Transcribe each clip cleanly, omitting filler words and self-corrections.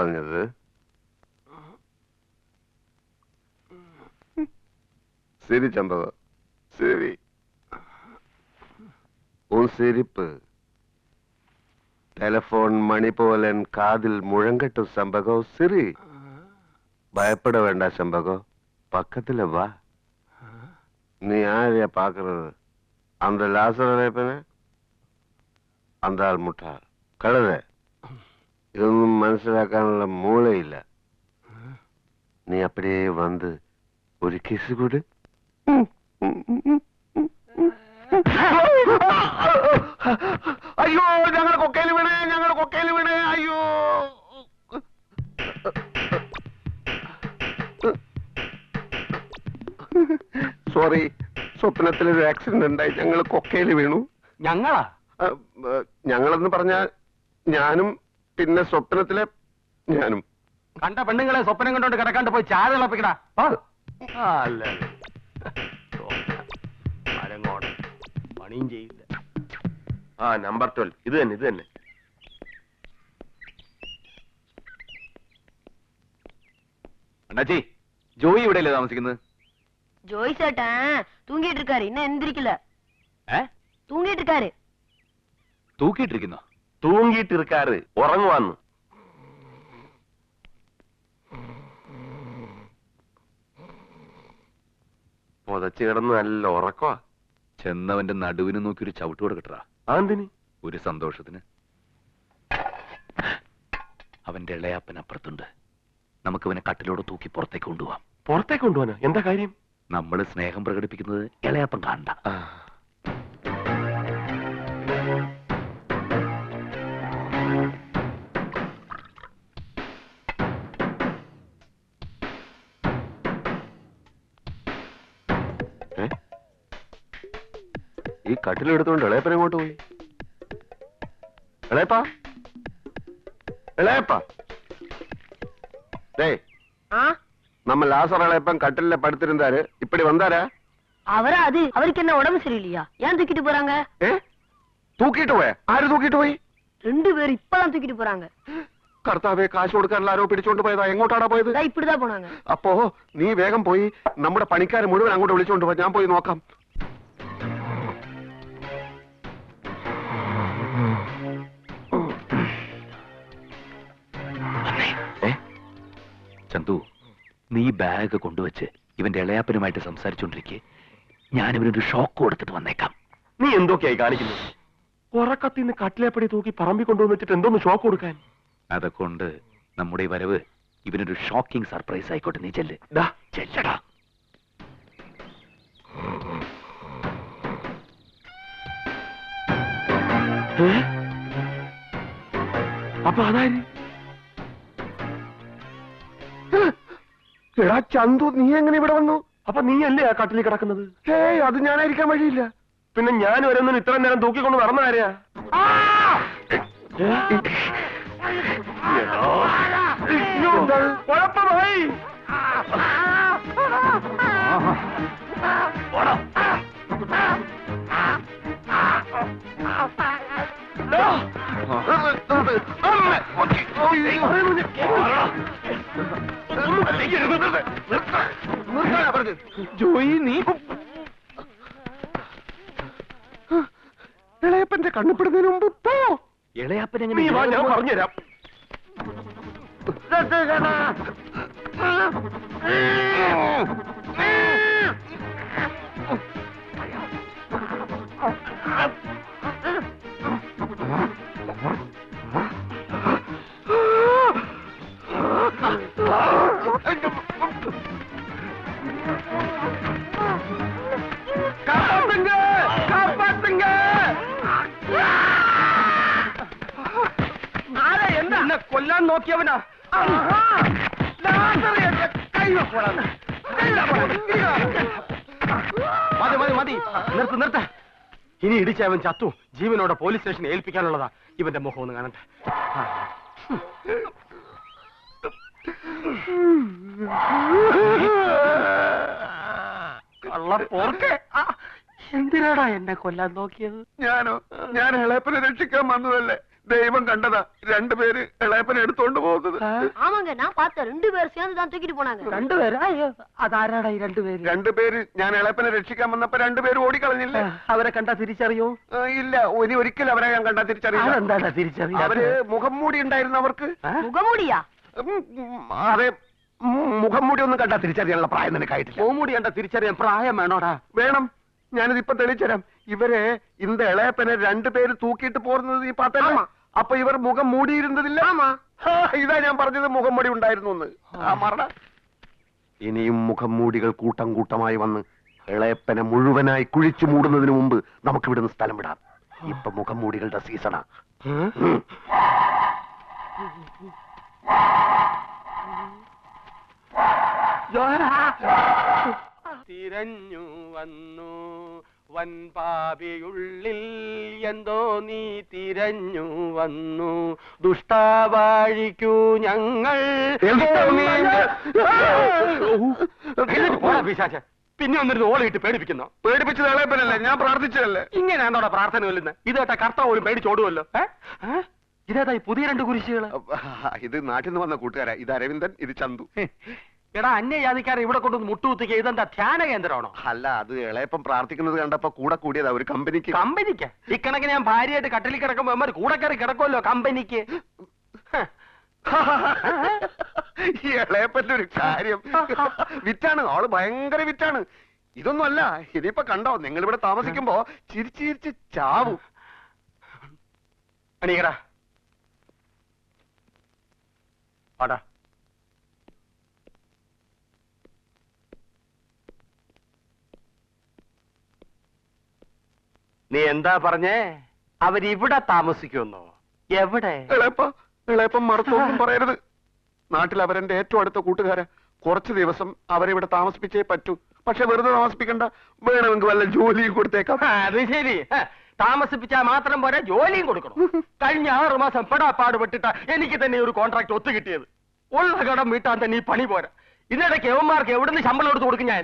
പറഞ്ഞത്? ശരി ചമ്പക, ശരി. സിരിപ്പ് ടെലഫോൺ മണി പോലൻ കാതിൽ മുഴങ്കട്ടും ചമ്പകോ. ശരി, பயப்பட வேண்டாம் சம்பகோ. பக்கத்துல வா. நீ யாரையா பாக்குறது? அந்த லாசரப்பன? அந்த ஆள் முட்டாள் கழுத. ഇതൊന്നും മനസ്സിലാക്കാനുള്ള മൂളയില്ല. നീ അപ്പടിയേ വന്ന് ഒരു കിസ് കൂടെ. അയ്യോ, ഞങ്ങൾ കൊക്കയിൽ വീണേ, ഞങ്ങൾ കൊക്കയിൽ വീണേ. അയ്യോ, സോറി, സ്വപ്നത്തിലൊരു ആക്സിഡന്റ് ഉണ്ടായി, ഞങ്ങൾ കൊക്കയിൽ വീണു. ഞങ്ങളാ? ഞങ്ങളെന്ന് പറഞ്ഞാൽ ഞാനും പിന്നെ സ്വപ്നത്തിലെ ഞാനും. കണ്ട പെണ്ണുങ്ങളെ സ്വപ്നം കണ്ടോണ്ട് കിടക്കാണ്ട് പോയി ചായ തിളപ്പിക്കടാ. അല്ല, പണിയും ചെയ്യില്ല. നമ്പർ 12 ഇത് തന്നെ, ഇത് തന്നെ. അണ്ണാച്ചി, ജോയി ഇവിടെയല്ലേ താമസിക്കുന്നത്? ஜோய் சேட்டன் தூங்கிட்டு இருக்காரு, இன்னும் எந்திரிக்கல. தூங்கிட்டு இருக்காரு. തൂക്കിയിട്ടിരിക്കുന്നോ? തൂങ്ങിയിട്ടിരിക്കാറ്, ഉറങ്ങുവാന്ന്. പൊതച്ച് കിടന്ന് നല്ല ഉറക്കവാ. ചെന്നവന്റെ നടുവിന് നോക്കി ഒരു ചവിട്ട് കൊടുക്കട്ടാ. അതെന്തിന്? ഒരു സന്തോഷത്തിന്. അവന്റെ ഇളയാപ്പൻ അപ്പുറത്തുണ്ട്. നമുക്കവനെ കട്ടിലോടെ തൂക്കി പുറത്തേക്ക് കൊണ്ടുപോവാം. പുറത്തേക്ക് കൊണ്ടുപോകാനോ? എന്താ കാര്യം? നമ്മൾ സ്നേഹം പ്രകടിപ്പിക്കുന്നത് ഇളയാപ്പൻ കാണണ്ട. ഈ കട്ടിലെടുത്തോണ്ട് ഇളയപ്പൻ എങ്ങോട്ട് പോയി? ഇളയപ്പാ, ഇളയപ്പാ. நம்ம லாசர் இளையப்பன் கட்டில படுத்திருந்தாரு, இப்படி வந்தாரா? அவரா? அது அவருக்கு என்ன உடம்பு சரியில்லையா? ஏன் தூக்கிட்டு போறாங்க? தூக்கிட்டு போய்? ஆறு தூக்கிட்டு போய்? 2 பேர் இப்பதான் தூக்கிட்டு போறாங்க. കർത്താവേ, കാശ് കൊടുക്കാൻ ആരോ പിടിച്ചോണ്ട് പോയതാ. എങ്ങോട്ടാടാ പോയത്? இப்படிதான் പോണാங்க. അപ്പോ നീ വേഗം പോയി നമ്മുടെ പണിക്കാരെ മുഴുവൻ അങ്ങോട്ട് വിളിച്ചോണ്ട് പോ. ഞാൻ പോയി നോക്കാം. ചന്തു, നീ ബാഗ് കൊണ്ടുവച്ച് ഇവന്റെ ഇളയാപ്പനുമായിട്ട് സംസാരിച്ചോണ്ടിരിക്കെ ഞാൻ ഇവനൊരു ഷോക്ക് കൊടുത്തിട്ട് വന്നേക്കാം. നീ എന്തൊക്കെയായി കാണിക്കുന്നത്? ഉറക്കത്തിന്ന് കട്ടിലേപ്പടി തൂക്കി പറമ്പി കൊണ്ടുവന്നിട്ട് എന്തോന്ന് ഷോക്ക് കൊടുക്കാൻ? അതുകൊണ്ട് നമ്മുടെ ഈ വരവ് ഇവനൊരു ഷോക്കിംഗ് സർപ്രൈസ് ആയിക്കോട്ടെ. നീ ചെല്ല്. ചെല്ലടാ. അപ്പൊ അതാര്? എടാ ചന്തു, നീ എങ്ങനെ ഇവിടെ വന്നു? അപ്പൊ നീ അല്ലേ ആ കട്ടിലിൽ കിടക്കുന്നത്? ഏയ്, അത് ഞാനായിരിക്കാൻ വഴിയില്ല. പിന്നെ ഞാൻ വരുന്നതിന് ഇത്ര നേരം തൂക്കിക്കൊണ്ട് നടന്ന ആരെയാ? കുഴപ്പമായി. ജോയി, നീ ഇളയപ്പന്റെ കണ്ണുപിടുന്നതിന് മുമ്പ് പോ. ഇളയാപ്പൻ നീ വാ, ഞാൻ പറഞ്ഞുതരാം. എന്നെ കൊല്ലാൻ നോക്കിയവനാ. മതി മതി മതി, നിർത്ത് നിർത്ത്. ഇനി ഇടിച്ചവൻ ചത്തു. ജീവനോടെ പോലീസ് സ്റ്റേഷനിൽ ഏൽപ്പിക്കാനുള്ളതാ. ഇവന്റെ മുഖം ഒന്ന് കാണട്ടെ. എന്തിനാടാ എന്നെ കൊല്ലാൻ നോക്കിയത്? ഞാൻ ഇളയപ്പനെ രക്ഷിക്കാൻ വന്നതല്ലേ. ദൈവം കണ്ടതാ രണ്ടുപേര് ഇളയപ്പനെ എടുത്തോണ്ട് പോകുന്നത്. ஆமாங்க நான் பார்த்தேன் 2 பேர் சேர்ந்து தான் தூக்கிட்டு போனாங்க. 2 പേരാ? അയ്യോ, അതാരാടാ ഈ 2 പേര്? രണ്ടുപേര് ഞാൻ ഇളയപ്പനെ രക്ഷിക്കാൻ വന്നപ്പോ രണ്ടുപേരും ഓടിക്കളഞ്ഞില്ല. അവരെ കണ്ടാ തിരിച്ചറിയോ? ഇല്ല, ഒരിക്കലും അവരെ ഞാൻ കണ്ടാ തിരിച്ചറിയില്ല. അതെന്താ തിരിച്ചറിയാ? അവര് മുഖം മൂടി ഉണ്ടായിരുന്നു അവർക്ക്. முகமூடியா? അതെ, മുഖം മൂടി ഒന്നും കണ്ടാ തിരിച്ചറിയാനുള്ള പ്രായം നിനക്കായിട്ടില്ല. മൂടി കണ്ടാ തിരിച്ചറിയാൻ പ്രായം വേണോടാ? വേണം, ഞാനിത് ഇപ്പൊ തെളിച്ചുതരാം. ഇവരെ இந்த ഇളയപ്പനെ രണ്ടുപേര് തൂക്കിയിട്ട് പോരുന്നത് നീ പാത്തല്ല. അപ്പൊ ഇവർ മുഖം മൂടിയിരുന്നതില്ല. ഇതാ ഞാൻ പറഞ്ഞത് മുഖം മൂടി ഉണ്ടായിരുന്നു എന്ന്. മറട. ഇനിയും മുഖം മൂടികൾ കൂട്ടം കൂട്ടമായി വന്ന് ഇളയപ്പനെ മുഴുവനായി കുഴിച്ചു മൂടുന്നതിന് മുമ്പ് നമുക്ക് ഇവിടുന്ന് സ്ഥലം വിടാം. ഇപ്പൊ മുഖം മൂടികളുടെ സീസണാ. തിരഞ്ഞു വന്നു വൻപാപിയുള്ളിൽ എന്തോ നീ തിരഞ്ഞു വന്നു ദുഷ്ടാവാഴിക്കൂ ഞങ്ങൾ. പിന്നെ ഒന്നിരുന്ന് ഓളിയിട്ട് പേടിപ്പിക്കുന്നു. പേടിപ്പിച്ചത് ഇളയപ്പനല്ലേ, ഞാൻ പ്രാർത്ഥിച്ചതല്ലേ. ഇങ്ങനെയാണോടാ പ്രാർത്ഥന കൊല്ലുന്നത്? ഇതേട്ടാ കർത്താവ് പോലും പേടിച്ചോടുമല്ലോ. ഇതേതാ ഈ പുതിയ 2 കുരിശികള്? ഇത് നാട്ടിൽ നിന്ന് വന്ന കൂട്ടുകാരാ. ഇത് അരവിന്ദൻ, ഇത് ചന്തു. എടാ, അന്യജാതിക്കാരെ ഇവിടെ കൊണ്ടൊന്ന് മുട്ടുകുത്തിക്കുക. ഇതെന്താ ധ്യാന കേന്ദ്രമാണോ? അല്ല, അത് ഇളയപ്പം പ്രാർത്ഥിക്കുന്നത് കണ്ടപ്പോ കൂടെ കൂടിയതാ ഒരു കമ്പനിക്ക്. കമ്പനിക്ക്? ഇക്കണക്കിന് ഞാൻ ഭാര്യയായിട്ട് കട്ടിലിൽ കിടക്കുമ്പോ അമ്മ കൂടെ കയറി കിടക്കുമല്ലോ കമ്പനിക്ക്. ഈ ഇളയപ്പന്റെ ഒരു കാര്യം വിറ്റാണ്, ആള് ഭയങ്കര വിറ്റാണ്. ഇതൊന്നും അല്ല, ഇനിയിപ്പൊ കണ്ടോ നിങ്ങൾ ഇവിടെ താമസിക്കുമ്പോ ചിരിച്ചിരിച്ച് ചാവും. അണീകടാ ആടാ. നീ എന്താ പറഞ്ഞേ? അവരിവിടെ താമസിക്കുമെന്നോ? എവിടെ? ഇളയപ്പം മറുത്തൊന്നും പറയരുത്. നാട്ടിൽ അവരെന്റെ ഏറ്റവും അടുത്ത കൂട്ടുകാരാ. കുറച്ചു ദിവസം അവരെ താമസിപ്പിച്ചേ പറ്റൂ. പക്ഷെ വെറുതെ താമസിപ്പിക്കണ്ട, വേണമെങ്കിൽ വല്ല ജോലിയും കൊടുത്തേക്കാം. അത് ശരി, താമസിപ്പിച്ചാൽ മാത്രം പോരാ, ജോലിയും കൊടുക്കണം. കഴിഞ്ഞ 6 മാസം പെടാപ്പാടുപെട്ടിട്ട എനിക്ക് തന്നെ ഒരു കോൺട്രാക്ട് ഒത്തു കിട്ടിയത്. ഉള്ള കടം വീട്ടാൻ തന്നെ ഈ പണി പോരാ. ഇതിനിടയ്ക്ക് യവന്മാർക്ക് എവിടുന്ന് ശമ്പളം എടുത്ത് കൊടുക്കും ഞാൻ?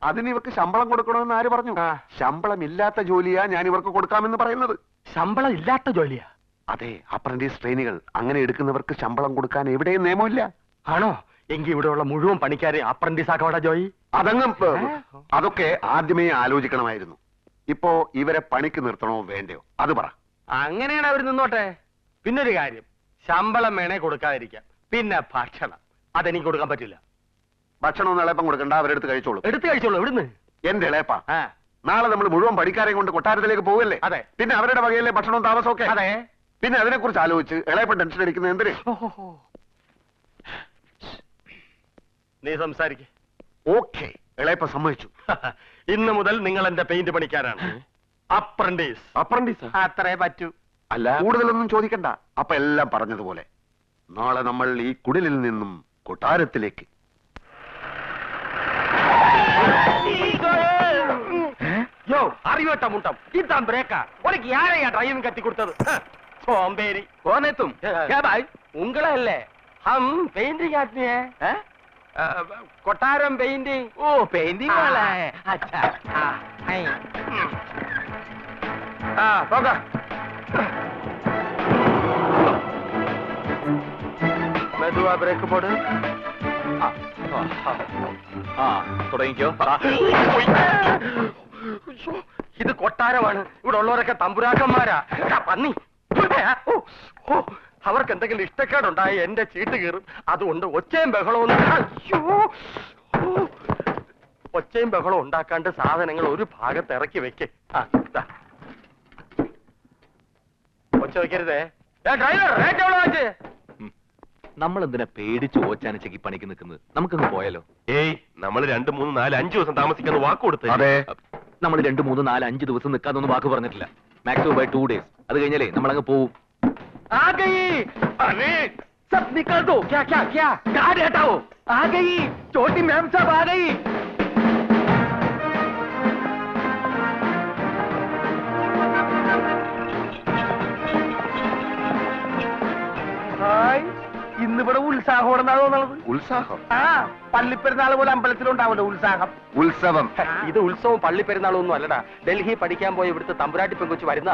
അതിന് ഇവർക്ക് ശമ്പളം കൊടുക്കണമെന്ന് ആര് പറഞ്ഞു? ശമ്പളം ഇല്ലാത്ത ജോലിയാ ഞാൻ ഇവർക്ക് കൊടുക്കാമെന്ന് പറയുന്നത്. ശമ്പളം ഇല്ലാത്ത ജോലിയാ? അതെ, അപ്രന്റീസ് ട്രെയിനികൾ അങ്ങനെ എടുക്കുന്നവർക്ക് ശമ്പളം കൊടുക്കാൻ എവിടെയും നിയമമില്ല. ആണോ? എങ്കിൽ ഇവിടെയുള്ള മുഴുവൻ പണിക്കാരെ അപ്രന്റീസ് ആക്കവാടാ ജോയി. അതൊക്കെ ആദ്യമേ ആലോചിക്കണമായിരുന്നു. ഇപ്പോ ഇവരെ പണിക്ക് നിർത്തണോ വേണ്ടയോ അത് പറ. അങ്ങനെയാണ് അവർ നിന്നോട്ടെ. പിന്നൊരു കാര്യം, ശമ്പളം വേണേ കൊടുക്കാതിരിക്കാം. പിന്നെ ഭക്ഷണം അതെനിക്ക് കൊടുക്കാൻ പറ്റില്ല. ഭക്ഷണം ഇളയപ്പം കൊടുക്കണ്ട, അവരെടുത്ത് കഴിച്ചോളൂ. എടുത്ത് കഴിച്ചോളൂ. എവിടുന്ന്? എന്റെ ഇളയപ്പ, നാളെ നമ്മൾ മുഴുവൻ പണിക്കാരെയും കൊണ്ട് കൊട്ടാരത്തിലേക്ക് പോകല്ലേ? അതെ. പിന്നെ അവരുടെ വകയിലെ ഭക്ഷണവും താമസവും ഒക്കെ. അതെ. പിന്നെ അതിനെ കുറിച്ച് ആലോചിച്ച് ഇളയപ്പൻ ടെൻഷൻ അടിക്കുന്നത് എന്തിന്? നീ സംസാരിക്ക. ഓക്കെ, ഇളയപ്പ സമ്മതിച്ചു. ഇന്ന് മുതൽ നിങ്ങൾ എന്റെ പെയിന്റ് പണിക്കാരാണ്. അപ്രന്റീസ്. അപ്രന്റീസ് അത്രേ പറ്റൂ. അല്ല, കൂടുതലൊന്നും ചോദിക്കണ്ട. അപ്പൊ എല്ലാം പറഞ്ഞതുപോലെ നാളെ നമ്മൾ ഈ കുടിലിൽ നിന്നും കൊട്ടാരത്തിലേക്ക്. യോ, അറിയോട്ട മുട്ടം ഇതാ ബ്രേക്കാ. ഉനക്ക് யாரையா டிரைவிங் கட்டி கொடுத்தது? சோம்பேறி. कौन है तुम? क्या भाई? उंगला है हम पेंटिंग आदमी है. कोटारम पेंटिंग. ओ, पेंटिंग वाला है. अच्छा. हाँ, होगा. മെതുവാ ബ്രേക്ക് പോട്. തുടങ്ങിക്കോ. ഇത് കൊട്ടാരമാണ്. ഇവിടെ ഉള്ളവരൊക്കെ തമ്പുരാക്കന്മാരാ. പന്നി. അവർക്ക് എന്തെങ്കിലും ഇഷ്ടക്കേടുണ്ടായി എന്റെ ചീട്ട് കീറും. അതുകൊണ്ട് ഒച്ചയും ബഹളവും ഒച്ചയും ബഹളവും ഉണ്ടാക്കാണ്ട് സാധനങ്ങൾ ഒരു ഭാഗത്ത് ഇറക്കി വെക്ക്. ഒച്ച വെക്കരുതേ. ഡ്രൈവർ, റേറ്റ് എവിടെ വെച്ച്? നമ്മൾ എന്തിനാ പേടിച്ച് ഓച്ചാനിച്ചക്ക് പണിക്ക് നിൽക്കുന്നത്? നമുക്കങ്ങ് പോയാലോ? ഏയ്, നമ്മൾ 2, 3, 4, 5 ദിവസം താമസിക്കാന്ന് വാക്ക് കൊടുത്തു. അതെ, നമ്മൾ 2, 3, 4, 5 ദിവസം നിൽക്കാന്നൊന്നും വാക്ക് പറഞ്ഞിട്ടില്ല. Maximum by 2 days. അത് കഴിഞ്ഞാലേ നമ്മളങ്ങ് പോവും. आ गई. अरे सब निकल दो. क्या क्या क्या? गाड़ी हटाओ. आ गई छोटी मैम साहब, आ गई. ഹായ്, ഇന്നിവിടെ ഉത്സാഹമാണെന്നാണ് തോന്നുന്നത്. ഉത്സാഹം? ആ, പള്ളിപ്പെരുന്നാൾ പോലെ അമ്പലത്തിലുണ്ടാവുമല്ലോ ഉത്സാഹം. ഉത്സവം? ഇത് ഉത്സവം പള്ളിപ്പെരുന്നാളൊന്നും അല്ലടാ. ഡൽഹി പഠിക്കാൻ പോയി ഇവിടുത്തെ തമ്പുരാട്ടി പെങ്കൊച്ച് വരുന്ന.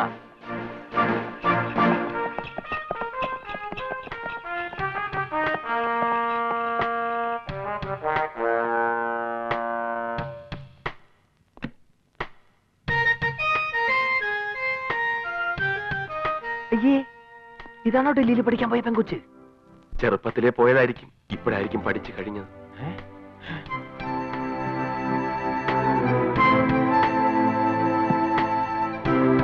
അയ്യേ ഇതാണോ ഡൽഹിയിൽ പഠിക്കാൻ പോയ പെങ്കൊച്ച്? ചെറുപ്പത്തിലേ പോയതായിരിക്കും, ഇപ്പോഴായിരിക്കും പഠിച്ചു കഴിഞ്ഞത്.